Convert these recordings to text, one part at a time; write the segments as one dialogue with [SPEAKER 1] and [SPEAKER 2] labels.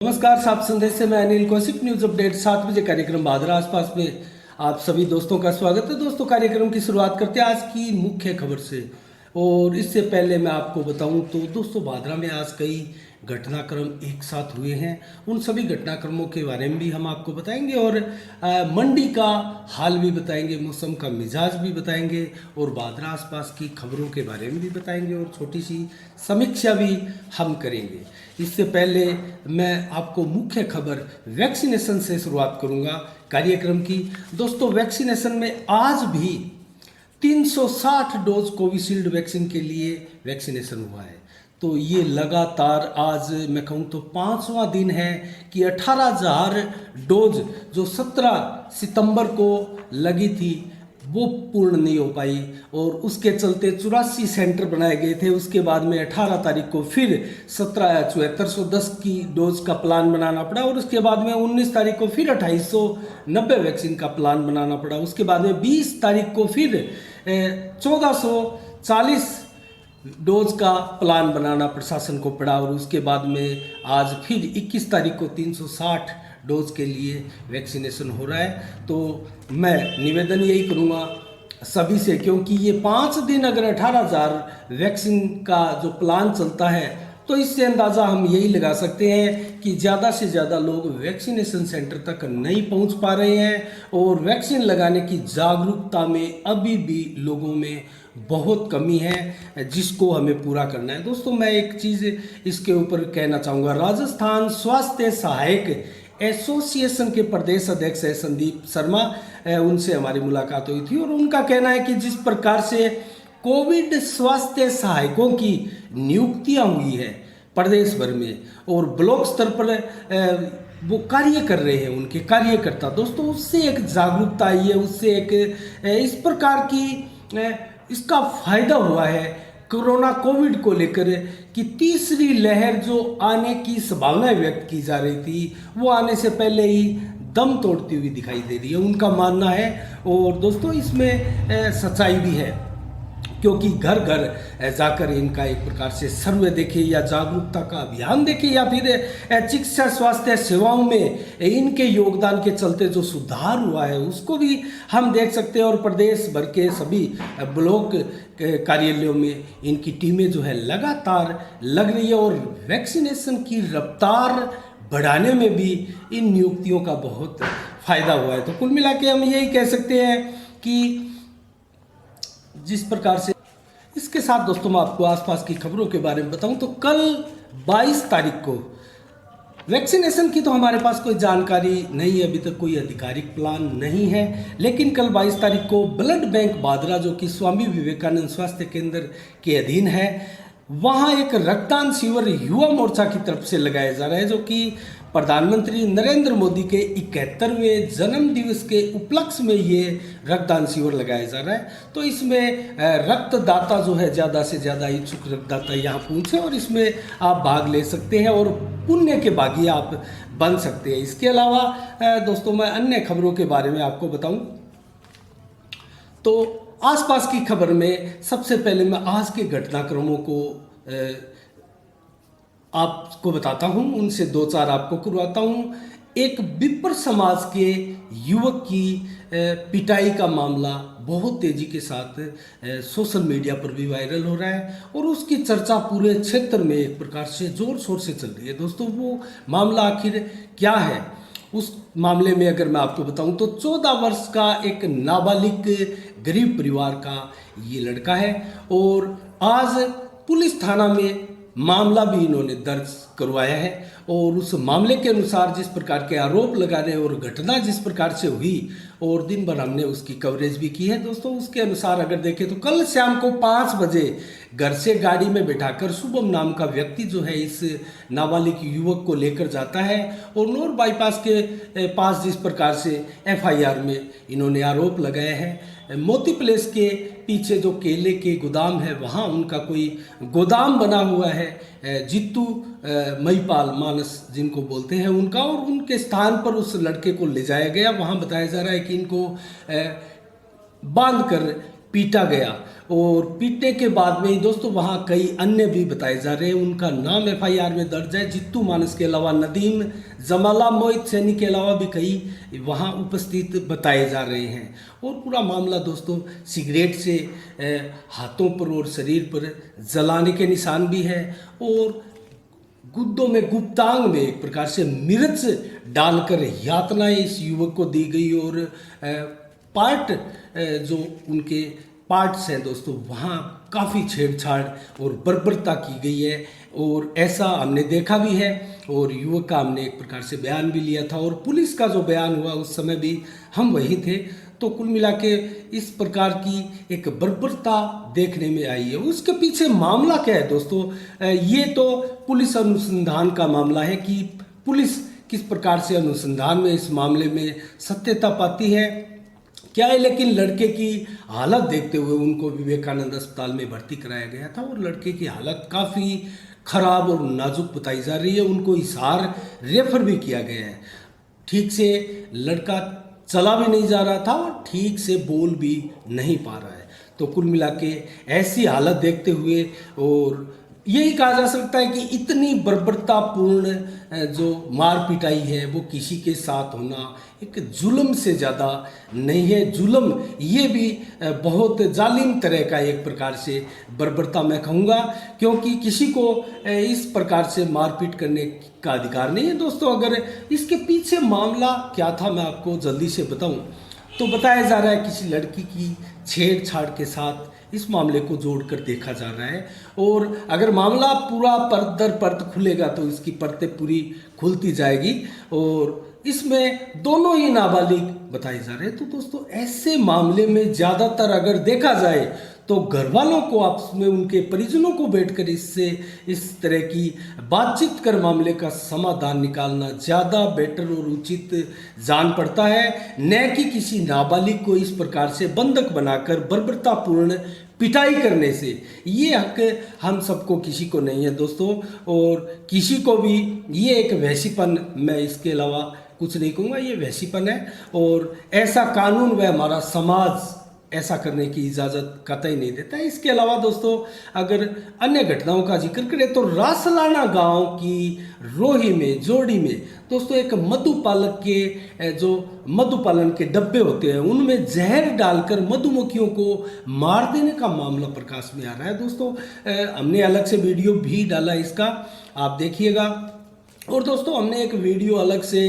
[SPEAKER 1] नमस्कार, सात संदेश से मैं अनिल कौशिक। न्यूज अपडेट 7 बजे कार्यक्रम भादरा आसपास में आप सभी दोस्तों का स्वागत है। दोस्तों, कार्यक्रम की शुरुआत करते हैं आज की मुख्य खबर से। और इससे पहले मैं आपको बताऊं तो दोस्तों, भादरा में आज कई घटनाक्रम एक साथ हुए हैं। उन सभी घटनाक्रमों के बारे में भी हम आपको बताएंगे और मंडी का हाल भी बताएंगे, मौसम का मिजाज भी बताएंगे और भादरा आसपास की खबरों के बारे में भी बताएंगे और छोटी सी समीक्षा भी हम करेंगे। इससे पहले मैं आपको मुख्य खबर वैक्सीनेशन से शुरुआत करूंगा कार्यक्रम की। दोस्तों, वैक्सीनेशन में आज भी 360 डोज कोविशील्ड वैक्सीन के लिए वैक्सीनेशन हुआ है। तो ये लगातार आज मैं कहूँ तो 5वां दिन है कि 18,000 डोज जो 17 सितंबर को लगी थी वो पूर्ण नहीं हो पाई और उसके चलते 84 सेंटर बनाए गए थे। उसके बाद में 18 तारीख को फिर 7410 की डोज का प्लान बनाना पड़ा और उसके बाद में 19 तारीख को फिर 2890 वैक्सीन का प्लान बनाना पड़ा। उसके बाद में 20 तारीख को फिर 1440 डोज का प्लान बनाना प्रशासन को पड़ा और उसके बाद में आज फिर 21 तारीख को 360 डोज के लिए वैक्सीनेशन हो रहा है। तो मैं निवेदन यही करूँगा सभी से, क्योंकि ये 5 दिन अगर 18,000 वैक्सीन का जो प्लान चलता है तो इससे अंदाज़ा हम यही लगा सकते हैं कि ज़्यादा से ज़्यादा लोग वैक्सीनेशन सेंटर तक नहीं पहुंच पा रहे हैं और वैक्सीन लगाने की जागरूकता में अभी भी लोगों में बहुत कमी है, जिसको हमें पूरा करना है। दोस्तों, मैं एक चीज़ इसके ऊपर कहना चाहूँगा। राजस्थान स्वास्थ्य सहायक एसोसिएशन के प्रदेश अध्यक्ष है संदीप शर्मा, उनसे हमारी मुलाकात हुई थी और उनका कहना है कि जिस प्रकार से कोविड स्वास्थ्य सहायकों की नियुक्तियां हुई है प्रदेश भर में और ब्लॉक स्तर पर वो कार्य कर रहे हैं उनके कार्यकर्ता, दोस्तों उससे एक जागरूकता आई है, उससे एक इस प्रकार की इसका फायदा हुआ है कोरोना कोविड को लेकर कि तीसरी लहर जो आने की संभावना व्यक्त की जा रही थी वो आने से पहले ही दम तोड़ती हुई दिखाई दे रही है, उनका मानना है। और दोस्तों, इसमें सच्चाई भी है, क्योंकि घर घर जाकर इनका एक प्रकार से सर्वे देखे या जागरूकता का अभियान देखे या फिर चिकित्सा स्वास्थ्य सेवाओं में इनके योगदान के चलते जो सुधार हुआ है उसको भी हम देख सकते हैं। और प्रदेश भर के सभी ब्लॉक कार्यालयों में इनकी टीमें जो है लगातार लग रही है और वैक्सीनेशन की रफ्तार बढ़ाने में भी इन नियुक्तियों का बहुत फायदा हुआ है। तो कुल मिला के हम यही कह सकते हैं कि जिस प्रकार से इसके साथ दोस्तों मैं आपको आसपास की खबरों के बारे में बताऊं तो कल 22 तारीख को वैक्सीनेशन की तो हमारे पास कोई जानकारी नहीं है, अभी तक कोई आधिकारिक प्लान नहीं है, लेकिन कल 22 तारीख को ब्लड बैंक भादरा जो कि स्वामी विवेकानंद स्वास्थ्य केंद्र के अधीन है, वहाँ एक रक्तदान शिविर युवा मोर्चा की तरफ से लगाया जा रहा है, जो कि प्रधानमंत्री नरेंद्र मोदी के 71वें जन्म दिवस के उपलक्ष्य में ये रक्तदान शिविर लगाया जा रहा है। तो इसमें रक्तदाता जो है ज़्यादा से ज़्यादा इच्छुक रक्तदाता यहाँ पहुँचे और इसमें आप भाग ले सकते हैं और पुण्य के भागी आप बन सकते हैं। इसके अलावा दोस्तों, मैं अन्य खबरों के बारे में आपको बताऊँ तो आसपास की खबर में सबसे पहले मैं आज के घटनाक्रमों को आपको बताता हूं, उनसे 2-4 आपको करवाता हूं। एक विप्र समाज के युवक की पिटाई का मामला बहुत तेजी के साथ सोशल मीडिया पर भी वायरल हो रहा है और उसकी चर्चा पूरे क्षेत्र में एक प्रकार से जोर शोर से चल रही है। दोस्तों, वो मामला आखिर क्या है? उस मामले में अगर मैं आपको बताऊं तो 14 वर्ष का एक नाबालिग गरीब परिवार का ये लड़का है और आज पुलिस थाना में मामला भी इन्होंने दर्ज करवाया है और उस मामले के अनुसार जिस प्रकार के आरोप लगा रहे और घटना जिस प्रकार से हुई और दिन भर हमने उसकी कवरेज भी की है दोस्तों, उसके अनुसार अगर देखें तो कल शाम को 5 बजे घर से गाड़ी में बिठाकर शुभम नाम का व्यक्ति जो है इस नाबालिग युवक को लेकर जाता है और नूर बाईपास के पास जिस प्रकार से FIR में इन्होंने आरोप लगाया है मोती प्लेस के पीछे जो केले के गोदाम है वहाँ उनका कोई गोदाम बना हुआ है, जित्तू महिपाल मानस जिनको बोलते हैं उनका, और उनके स्थान पर उस लड़के को ले जाया गया। वहाँ बताया जा रहा है कि इनको बांध कर पीटा गया। और पीटने के बाद में दोस्तों वहाँ कई अन्य भी बताए जा रहे हैं, उनका नाम एफआईआर में दर्ज है। जित्तू मानस के अलावा नदीम, जमाला, मोहित सैनी के अलावा भी कई वहाँ उपस्थित बताए जा रहे हैं। और पूरा मामला दोस्तों सिगरेट से हाथों पर और शरीर पर जलाने के निशान भी है, और गुद्दों में, गुप्तांग में एक प्रकार से मिर्च डालकर यातनाएं इस युवक को दी गई। और पार्ट जो उनके पार्ट्स हैं दोस्तों, वहाँ काफ़ी छेड़छाड़ और बर्बरता की गई है, और ऐसा हमने देखा भी है। और युवक का हमने एक प्रकार से बयान भी लिया था, और पुलिस का जो बयान हुआ उस समय भी हम वही थे। तो कुल मिला के इस प्रकार की एक बर्बरता देखने में आई है। उसके पीछे मामला क्या है दोस्तों, ये तो पुलिस अनुसंधान का मामला है कि पुलिस किस प्रकार से अनुसंधान में इस मामले में सत्यता पाती है क्या है। लेकिन लड़के की हालत देखते हुए उनको विवेकानंद अस्पताल में भर्ती कराया गया था, और लड़के की हालत काफ़ी खराब और नाजुक बताई जा रही है। उनको हिसार रेफर भी किया गया है। ठीक से लड़का चला भी नहीं जा रहा था और ठीक से बोल भी नहीं पा रहा है। तो कुल मिला के ऐसी हालत देखते हुए और यही कहा जा सकता है कि इतनी बर्बरतापूर्ण जो मार पिटाई है वो किसी के साथ होना एक जुल्म से ज़्यादा नहीं है। जुल्म ये भी बहुत जालिम तरह का एक प्रकार से बर्बरता मैं कहूँगा, क्योंकि किसी को इस प्रकार से मारपीट करने का अधिकार नहीं है। दोस्तों अगर इसके पीछे मामला क्या था मैं आपको जल्दी से बताऊं तो बताया जा रहा है किसी लड़की की छेड़छाड़ के साथ इस मामले को जोड़कर देखा जा रहा है। और अगर मामला पूरा परत दर परत खुलेगा तो इसकी परतें पूरी खुलती जाएगी, और इसमें दोनों ही नाबालिग बताए जा रहे हैं। तो दोस्तों ऐसे मामले में ज़्यादातर अगर देखा जाए तो घर वालों को आपस में, उनके परिजनों को बैठकर इससे इस तरह की बातचीत कर मामले का समाधान निकालना ज़्यादा बेटर और उचित जान पड़ता है, न कि किसी नाबालिग को इस प्रकार से बंधक बनाकर बर्बरतापूर्ण पिटाई करने से। ये हक हम सबको किसी को नहीं है दोस्तों, और किसी को भी ये एक वैसीपन, मैं इसके अलावा कुछ नहीं कहूँगा, ये वैसीपन है। और ऐसा कानून व हमारा समाज ऐसा करने की इजाज़त कतई नहीं देता है। इसके अलावा दोस्तों अगर अन्य घटनाओं का जिक्र करें तो रासलाना गांव की रोही में, जोड़ी में दोस्तों एक मधुपालक के जो मधुपालन के डब्बे होते हैं उनमें जहर डालकर मधुमक्खियों को मार देने का मामला प्रकाश में आ रहा है। दोस्तों हमने अलग से वीडियो भी डाला इसका, आप देखिएगा। और दोस्तों हमने एक वीडियो अलग से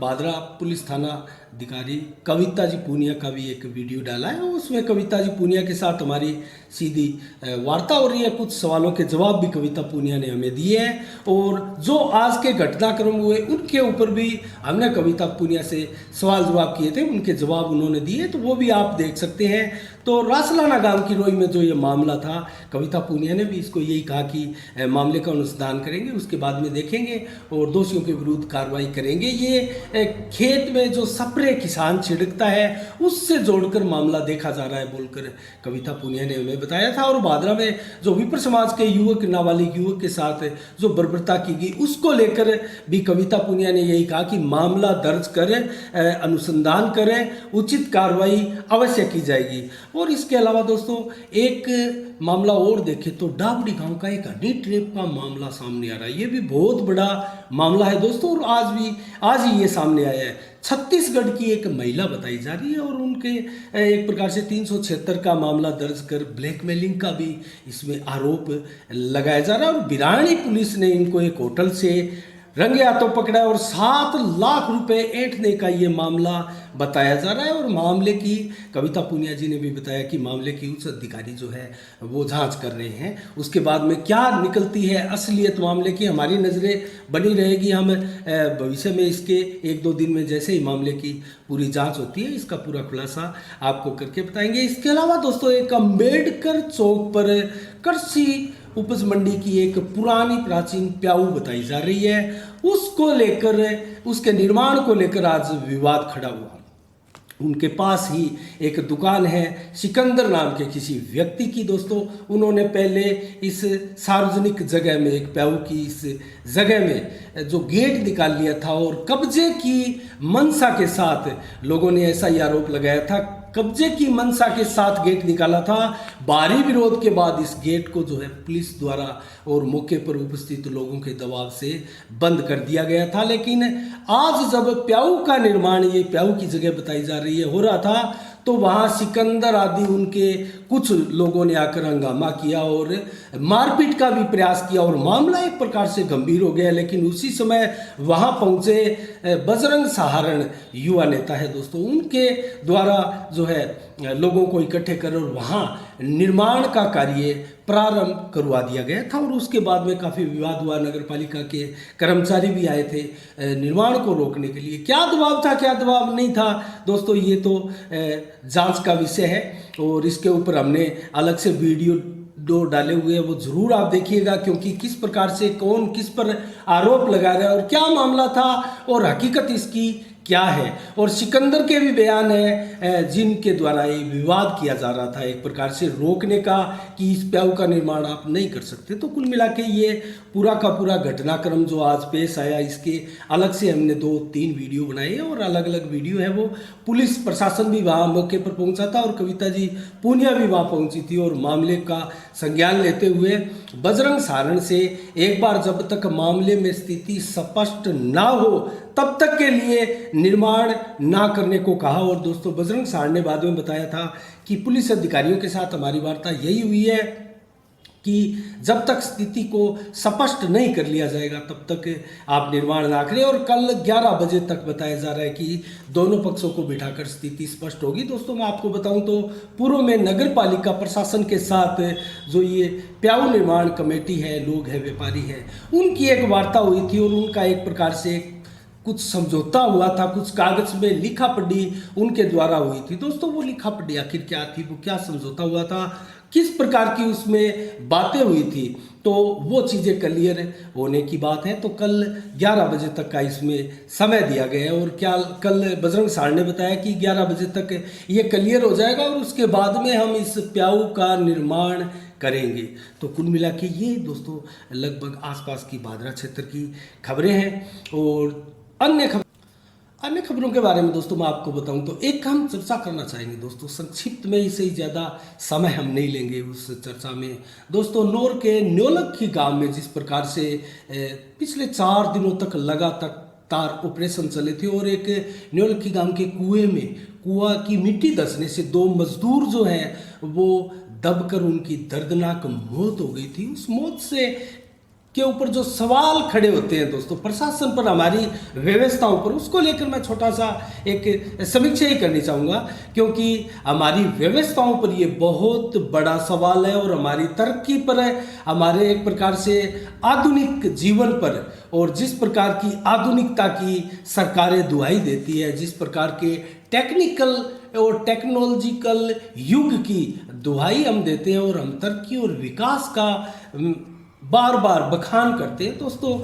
[SPEAKER 1] भादरा पुलिस थाना अधिकारी कविता जी पूनिया का भी एक वीडियो डाला है। उसमें कविता जी पूनिया के साथ हमारी सीधी वार्ता हो रही है, कुछ सवालों के जवाब भी कविता पूनिया ने हमें दिए हैं, और जो आज के घटनाक्रम हुए उनके ऊपर भी हमने कविता पूनिया से सवाल जवाब किए थे, उनके जवाब उन्होंने दिए, तो वो भी आप देख सकते हैं। तो रासलाना गांव की रोई में जो ये मामला था, कविता पूनिया ने भी इसको यही कहा कि मामले का अनुसंधान करेंगे, उसके बाद में देखेंगे और दोषियों के विरुद्ध कार्रवाई करेंगे। ये खेत में जो स्प्रे किसान छिड़कता है उससे जोड़कर मामला देखा जा रहा है बोलकर कविता पूनिया ने हमें बताया था। और भादरा में जो विप्र समाज के युवक, नाबालिग युवक के साथ जो बर्बरता की गई उसको लेकर भी कविता पूनिया ने यही कहा कि मामला दर्ज करें, अनुसंधान करें, उचित कार्रवाई अवश्य की जाएगी। और इसके अलावा दोस्तों एक मामला और देखें तो डाबड़ी गांव का एक हनी ट्रैप का मामला सामने आ रहा है। ये भी बहुत बड़ा मामला है दोस्तों, और आज ही ये सामने आया है। छत्तीसगढ़ की एक महिला बताई जा रही है और उनके एक प्रकार से 376 का मामला दर्ज कर ब्लैकमेलिंग का भी इसमें आरोप लगाया जा रहा है। और बिरानी पुलिस ने इनको एक होटल से रंगे हाथों पकड़ा और 7 लाख रुपए ऐंठने का ये मामला बताया जा रहा है। और मामले की कविता पूनिया जी ने भी बताया कि मामले की उच्च अधिकारी जो है वो जांच कर रहे हैं, उसके बाद में क्या निकलती है असलियत मामले की हमारी नज़रें बनी रहेगी। हम भविष्य में इसके 1-2 दिन में जैसे ही मामले की पूरी जांच होती है इसका पूरा खुलासा आपको करके बताएंगे। इसके अलावा दोस्तों एक अम्बेडकर चौक पर कृषि उपज मंडी की एक पुरानी प्राचीन प्याऊ बताई जा रही है, उसको लेकर, उसके निर्माण को लेकर आज विवाद खड़ा हुआ। उनके पास ही एक दुकान है सिकंदर नाम के किसी व्यक्ति की दोस्तों, उन्होंने पहले इस सार्वजनिक जगह में, एक प्याऊ की इस जगह में जो गेट निकाल लिया था और कब्जे की मंशा के साथ लोगों ने ऐसा ही आरोप लगाया था। कब्जे की मंशा के साथ गेट निकाला था। भारी विरोध के बाद इस गेट को जो है पुलिस द्वारा और मौके पर उपस्थित लोगों के दबाव से बंद कर दिया गया था। लेकिन आज जब प्याऊ का निर्माण, ये प्याऊ की जगह बताई जा रही है, हो रहा था, तो वहाँ सिकंदर आदि उनके कुछ लोगों ने आकर हंगामा किया और मारपीट का भी प्रयास किया और मामला एक प्रकार से गंभीर हो गया। लेकिन उसी समय वहाँ पहुँचे बजरंग सहारण युवा नेता है दोस्तों, उनके द्वारा जो है लोगों को इकट्ठे कर और वहाँ निर्माण का कार्य प्रारंभ करवा दिया गया था। और उसके बाद में काफ़ी विवाद हुआ। नगर पालिका के कर्मचारी भी आए थे निर्माण को रोकने के लिए। क्या दबाव था, क्या दबाव नहीं था दोस्तों, ये तो जांच का विषय है और इसके ऊपर हमने अलग से वीडियो डाले हुए हैं, वो जरूर आप देखिएगा, क्योंकि किस प्रकार से कौन किस पर आरोप लगा रहा है और क्या मामला था और हकीकत इसकी क्या है। और सिकंदर के भी बयान है जिनके द्वारा ये विवाद किया जा रहा था एक प्रकार से रोकने का, कि इस प्याऊ का निर्माण आप नहीं कर सकते। तो कुल मिला के ये पूरा का पूरा घटनाक्रम जो आज पेश आया, इसके अलग से हमने 2-3 वीडियो बनाए हैं और अलग अलग वीडियो है। वो पुलिस प्रशासन भी वहाँ मौके पर पहुँचा था और कविता जी पूनिया भी वहाँ पहुँची थी और मामले का संज्ञान लेते हुए बजरंग सहारण से एक बार जब तक मामले में स्थिति स्पष्ट ना हो तब तक के लिए निर्माण ना करने को कहा। और दोस्तों बजरंग सहारण ने बाद में बताया था कि पुलिस अधिकारियों के साथ हमारी वार्ता यही हुई है कि जब तक स्थिति को स्पष्ट नहीं कर लिया जाएगा तब तक आप निर्माण ना करें। और कल 11 बजे तक बताया जा रहा है कि दोनों पक्षों को बिठाकर स्थिति स्पष्ट होगी। दोस्तों मैं आपको बताऊं तो पूर्व में नगर पालिका प्रशासन के साथ जो ये प्याऊ निर्माण कमेटी है, लोग हैं, व्यापारी हैं, उनकी एक वार्ता हुई थी और उनका एक प्रकार से कुछ समझौता हुआ था, कुछ कागज में लिखा पढ़ी उनके द्वारा हुई थी। दोस्तों वो लिखा पढ़ी आखिर क्या थी, वो क्या समझौता हुआ था, किस प्रकार की उसमें बातें हुई थी, तो वो चीज़ें क्लियर होने की बात है। तो कल 11 बजे तक का इसमें समय दिया गया है और क्या कल बजरंग सहारण ने बताया कि 11 बजे तक ये क्लियर हो जाएगा और उसके बाद में हम इस प्याऊ का निर्माण करेंगे। तो कुल मिला के ये दोस्तों लगभग आसपास की भादरा क्षेत्र की खबरें हैं। और अन्य खबरों के बारे में दोस्तों मैं आपको बताऊं तो एक हम चर्चा करना चाहेंगे दोस्तों, संक्षिप्त में, इसे ज़्यादा समय हम नहीं लेंगे उस चर्चा में। दोस्तों नौर के न्योलखी गांव में जिस प्रकार से पिछले 4 दिनों तक लगातार ऑपरेशन चले थे और एक न्योलखी गांव के कुआं की मिट्टी धंसने से 2 मजदूर जो हैं वो दबकर उनकी दर्दनाक मौत हो गई थी। उस मौत से के ऊपर जो सवाल खड़े होते हैं दोस्तों प्रशासन पर, हमारी व्यवस्थाओं पर, उसको लेकर मैं छोटा सा एक समीक्षा ही करनी चाहूँगा, क्योंकि हमारी व्यवस्थाओं पर ये बहुत बड़ा सवाल है और हमारी तरक्की पर है, हमारे एक प्रकार से आधुनिक जीवन पर। और जिस प्रकार की आधुनिकता की सरकारें दुहाई देती है, जिस प्रकार के टेक्निकल और टेक्नोलॉजिकल युग की दुहाई हम देते हैं और हम तरक्की और विकास का बार बार बखान करते हैं दोस्तों,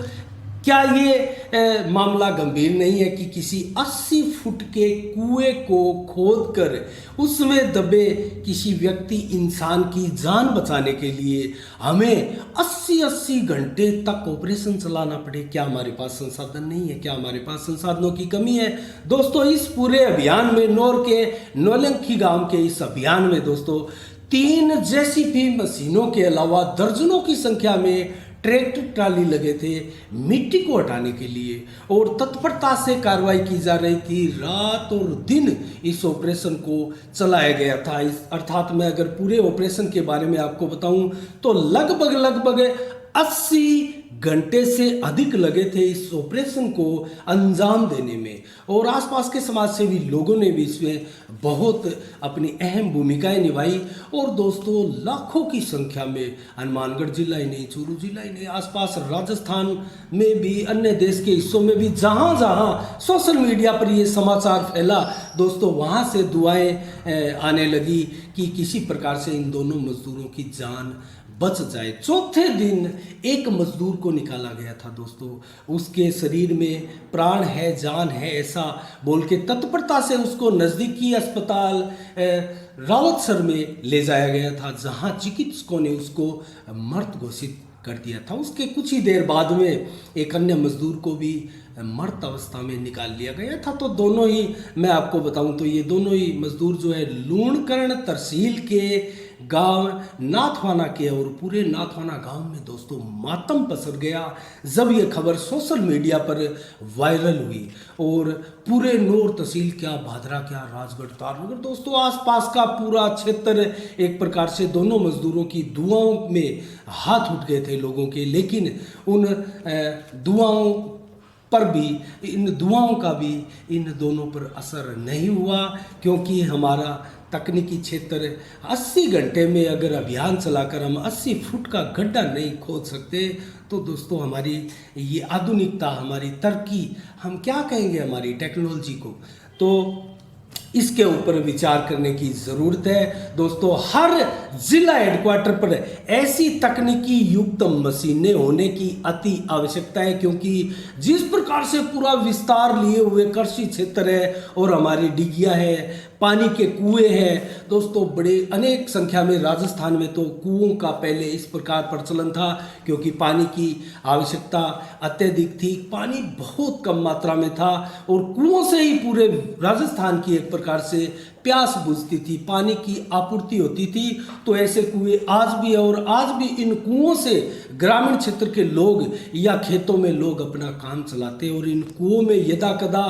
[SPEAKER 1] क्या ये मामला गंभीर नहीं है कि किसी 80 फुट के कुएं को खोदकर उसमें दबे किसी व्यक्ति इंसान की जान बचाने के लिए हमें 80-80 घंटे तक ऑपरेशन चलाना पड़े? क्या हमारे पास संसाधन नहीं है? क्या हमारे पास संसाधनों की कमी है? दोस्तों इस पूरे अभियान में, नौर के न्योलखी गांव के इस अभियान में दोस्तों 3 जेसीबी मशीनों के अलावा दर्जनों की संख्या में ट्रैक्टर ट्राली लगे थे मिट्टी को हटाने के लिए और तत्परता से कार्रवाई की जा रही थी। रात और दिन इस ऑपरेशन को चलाया गया था। अर्थात मैं अगर पूरे ऑपरेशन के बारे में आपको बताऊं तो लगभग 80 घंटे से अधिक लगे थे इस ऑपरेशन को अंजाम देने में और आसपास के समाज सेवी लोगों ने भी इसमें बहुत अपनी अहम भूमिकाएं निभाई। और दोस्तों लाखों की संख्या में हनुमानगढ़ जिला ही नहीं, चूरू जिला ही नहीं, आसपास राजस्थान में भी, अन्य देश के हिस्सों में भी, जहां जहां सोशल मीडिया पर ये समाचार फैला दोस्तों, वहां से दुआएं आने लगी कि किसी प्रकार से इन दोनों मजदूरों की जान बच जाए। चौथे दिन एक मजदूर को निकाला गया था दोस्तों, उसके शरीर में प्राण है, जान है, ऐसा बोल के तत्परता से उसको नज़दीकी अस्पताल रावतसर में ले जाया गया था, जहां चिकित्सकों ने उसको मृत घोषित कर दिया था। उसके कुछ ही देर बाद में एक अन्य मजदूर को भी मर्त अवस्था में निकाल लिया गया था। तो दोनों ही, मैं आपको बताऊं तो ये दोनों ही मजदूर जो है लूणकरण तहसील के गांव नाथवाना के, और पूरे नाथवाना गांव में दोस्तों मातम पसर गया जब ये खबर सोशल मीडिया पर वायरल हुई। और पूरे नौर तहसील, क्या भादरा, क्या राजगढ़, तारनगर, दोस्तों आसपास का पूरा क्षेत्र एक प्रकार से दोनों मजदूरों की दुआओं में हाथ उठ गए थे लोगों के। लेकिन उन दुआओं पर भी, इन दुआओं का भी इन दोनों पर असर नहीं हुआ, क्योंकि हमारा तकनीकी क्षेत्र 80 घंटे में अगर अभियान चलाकर हम 80 फुट का गड्ढा नहीं खोद सकते, तो दोस्तों हमारी ये आधुनिकता, हमारी तरक्की, हम क्या कहेंगे हमारी टेक्नोलॉजी को। तो इसके ऊपर विचार करने की ज़रूरत है दोस्तों। हर जिला हेडक्वार्टर पर ऐसी तकनीकी युक्त मशीनें होने की अति आवश्यकता है, क्योंकि जिस प्रकार से पूरा विस्तार लिए हुए कृषि क्षेत्र है और हमारी डिगियाँ है, पानी के कुएं हैं दोस्तों, बड़े अनेक संख्या में। राजस्थान में तो कुओं का पहले इस प्रकार प्रचलन था, क्योंकि पानी की आवश्यकता अत्यधिक थी, पानी बहुत कम मात्रा में था और कुओं से ही पूरे राजस्थान की एक प्रकार से प्यास बुझती थी, पानी की आपूर्ति होती थी। तो ऐसे कुएं आज भी है, और आज भी इन कुओं से ग्रामीण क्षेत्र के लोग या खेतों में लोग अपना काम चलाते हैं। और इन कुओं में यदा कदा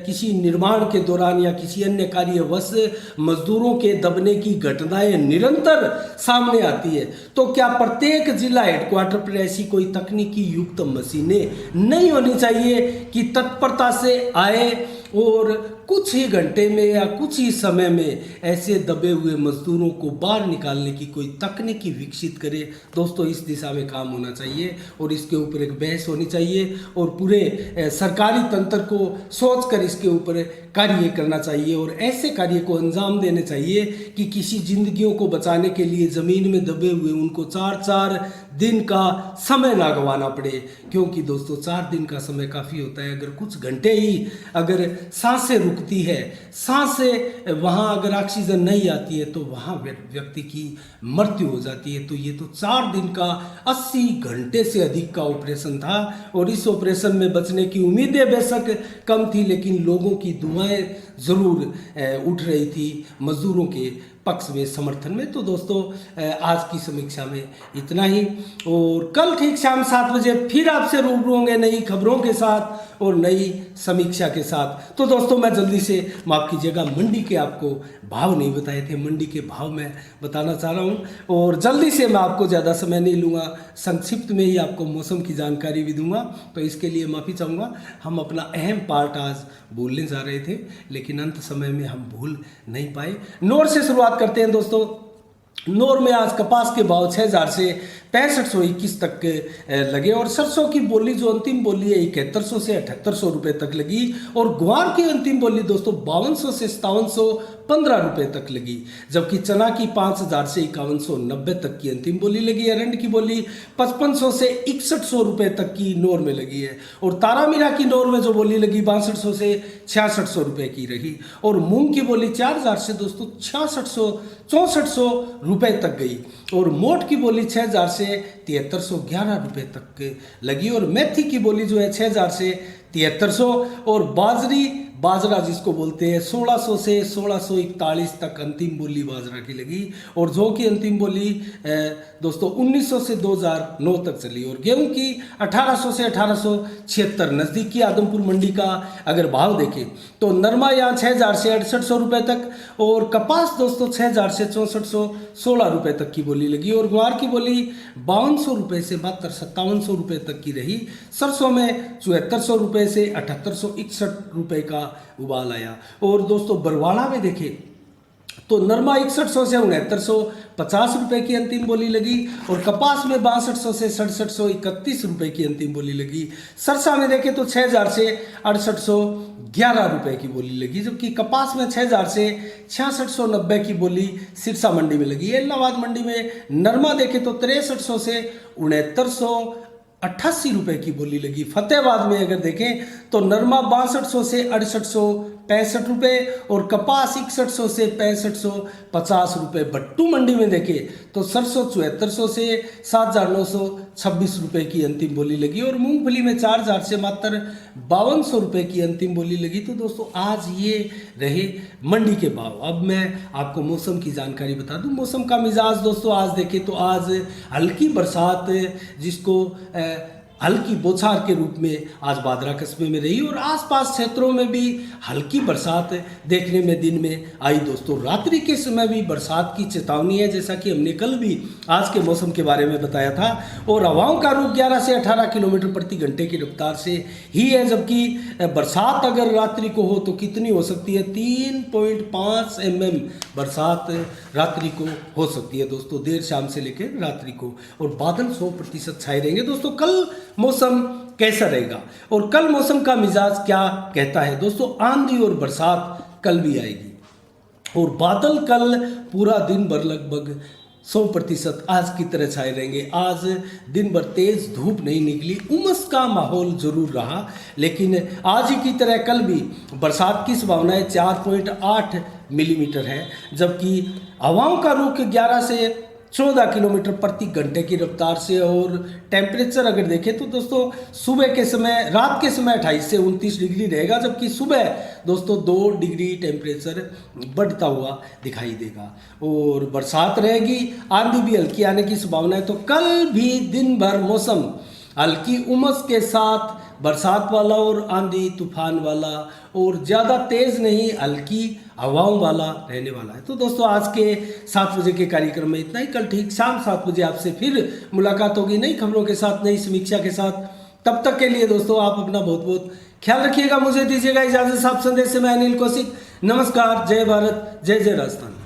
[SPEAKER 1] किसी निर्माण के दौरान या किसी अन्य कार्यवश मजदूरों के दबने की घटनाएं निरंतर सामने आती है। तो क्या प्रत्येक जिला हेडक्वार्टर पर ऐसी कोई तकनीकी युक्त मशीनें नहीं होनी चाहिए कि तत्परता से आए और कुछ ही घंटे में या कुछ ही समय में ऐसे दबे हुए मजदूरों को बाहर निकालने की कोई तकनीकी विकसित करे? दोस्तों इस दिशा में काम होना चाहिए और इसके ऊपर एक बहस होनी चाहिए, और पूरे सरकारी तंत्र को सोचकर इसके ऊपर कार्य करना चाहिए और ऐसे कार्य को अंजाम देने चाहिए कि किसी जिंदगियों को बचाने के लिए ज़मीन में दबे हुए उनको 4-4 दिन का समय ना गंवाना पड़े। क्योंकि दोस्तों 4 दिन का समय काफ़ी होता है। अगर कुछ घंटे ही अगर सांसें रुकती है, सांसें वहाँ अगर ऑक्सीजन नहीं आती है, तो वहाँ व्यक्ति की मृत्यु हो जाती है। तो ये तो 4 दिन का 80 घंटे से अधिक का ऑपरेशन था, और इस ऑपरेशन में बचने की उम्मीदें बेशक कम थी, लेकिन लोगों की दुआएं ज़रूर उठ रही थी मजदूरों के पक्ष में, समर्थन में। तो दोस्तों आज की समीक्षा में इतना ही, और कल ठीक शाम 7 बजे फिर आपसे रूबरू होंगे नई खबरों के साथ और नई समीक्षा के साथ। तो दोस्तों मैं जल्दी से, माफ़ कीजिएगा, मंडी के आपको भाव नहीं बताए थे, मंडी के भाव मैं बताना चाह रहा हूँ, और जल्दी से मैं आपको ज़्यादा समय नहीं लूँगा, संक्षिप्त में ही आपको मौसम की जानकारी भी दूंगा। तो इसके लिए माफ़ी चाहूँगा। हम अपना अहम पार्ट आज भूलने जा रहे थे, लेकिन अंत समय में हम भूल नहीं पाए। नोर से शुरुआत करते हैं दोस्तों। नोर में आज कपास के भाव 6000 से 6521 तक लगे, और सरसों की बोली जो अंतिम बोली है 7100 से 7800 रुपये तक लगी, और ग्वार की अंतिम बोली दोस्तों 5200 से 5715 रुपये तक लगी, जबकि चना की 5000 से 5190 तक की अंतिम बोली लगी। अरंड की बोली 5500 से 6100 रुपये तक की नोर में लगी है, और तारामीरा की नोर में जो बोली लगी 6200 से 6600 रुपये की रही, और मूंग की बोली 4000 से दोस्तों 6600 रुपये तक गई, और मोट की बोली 6000 से 7311 रुपये तक लगी, और मेथी की बोली जो है 6000 से 7300, और बाजरा जिसको बोलते हैं 1600 से 1641 तक अंतिम बोली बाजरा की लगी, और जौ की अंतिम बोली दोस्तों 1900 से 2009 तक चली, और गेहूं की 1800 से 1876। नज़दीकी आदमपुर मंडी का अगर भाव देखें तो नरमा यहाँ 6000 से 6800 रुपये तक, और कपास दोस्तों 6000 से 6416 रुपये तक की बोली लगी, और ग्वार की बोली 5200 रुपये से 5700 रुपये तक की रही। सरसों में 7400 रुपये से 7861 रुपये का उबाल आया, और दोस्तों बरवाड़ा में देखें तो नरमा 6100 से 6950 रुपये की अंतिम बोली लगी, और कपास में 6200 से 6731 रुपये की अंतिम बोली लगी। सरसा में देखें तो 6000 से 6811 रुपये की बोली लगी, जबकि कपास में 6000 से 6690 की बोली सिरसा मंडी में लगी। इलाहाबाद मंडी में नरमा देखें तो 6300 से 6988 रुपये की बोली लगी। फतेहाबाद में अगर देखें तो नरमा 6200 से 6800 65 रुपये और कपास 6100 से 6550 रुपये। बट्टू मंडी में देखें तो सरसों 7400 से 7926 रुपये की अंतिम बोली लगी और मूंगफली में 4000 से मात्र 5200 रुपये की अंतिम बोली लगी। तो दोस्तों आज ये रहे मंडी के भाव। अब मैं आपको मौसम की जानकारी बता दूं। मौसम का मिजाज दोस्तों आज देखें तो आज हल्की बरसात जिसको हल्की बौछार के रूप में आज बादरा कस्बे में रही और आसपास क्षेत्रों में भी हल्की बरसात देखने में दिन में आई। दोस्तों रात्रि के समय भी बरसात की चेतावनी है, जैसा कि हमने कल भी आज के मौसम के बारे में बताया था। और हवाओं का रुख 11 से 18 किलोमीटर प्रति घंटे की रफ्तार से ही है, जबकि बरसात अगर रात्रि को हो तो कितनी हो सकती है, 3.5 mm बरसात रात्रि को हो सकती है दोस्तों, देर शाम से लेकर रात्रि को। और बादल 100% छाए रहेंगे। दोस्तों कल मौसम कैसा रहेगा और कल मौसम का मिजाज क्या कहता है दोस्तों। आंधी और बरसात कल भी आएगी और बादल कल पूरा दिन भर लगभग 100% आज की तरह छाए रहेंगे। आज दिन भर तेज धूप नहीं निकली, उमस का माहौल जरूर रहा, लेकिन आज ही की तरह कल भी बरसात की संभावना 4.8 मिलीमीटर है, जबकि हवाओं का रुख 11 से 14 किलोमीटर प्रति घंटे की रफ्तार से। और टेम्परेचर अगर देखें तो दोस्तों सुबह के समय, रात के समय 28 से 29 डिग्री रहेगा, जबकि सुबह दोस्तों 2 डिग्री टेम्परेचर बढ़ता हुआ दिखाई देगा। और बरसात रहेगी, आंधी भी हल्की आने की संभावना है। तो कल भी दिन भर मौसम हल्की उमस के साथ बरसात वाला और आंधी तूफान वाला और ज़्यादा तेज़ नहीं, हल्की हवाओं वाला रहने वाला है। तो दोस्तों आज के 7 बजे के कार्यक्रम में इतना ही। कल ठीक शाम 7 बजे आपसे फिर मुलाकात होगी नई खबरों के साथ, नई समीक्षा के साथ। तब तक के लिए दोस्तों आप अपना बहुत बहुत ख्याल रखिएगा। मुझे दीजिएगा इजाज़त। साफ संदेश से मैं अनिल कौशिक। नमस्कार, जय भारत, जय जय राजस्थान।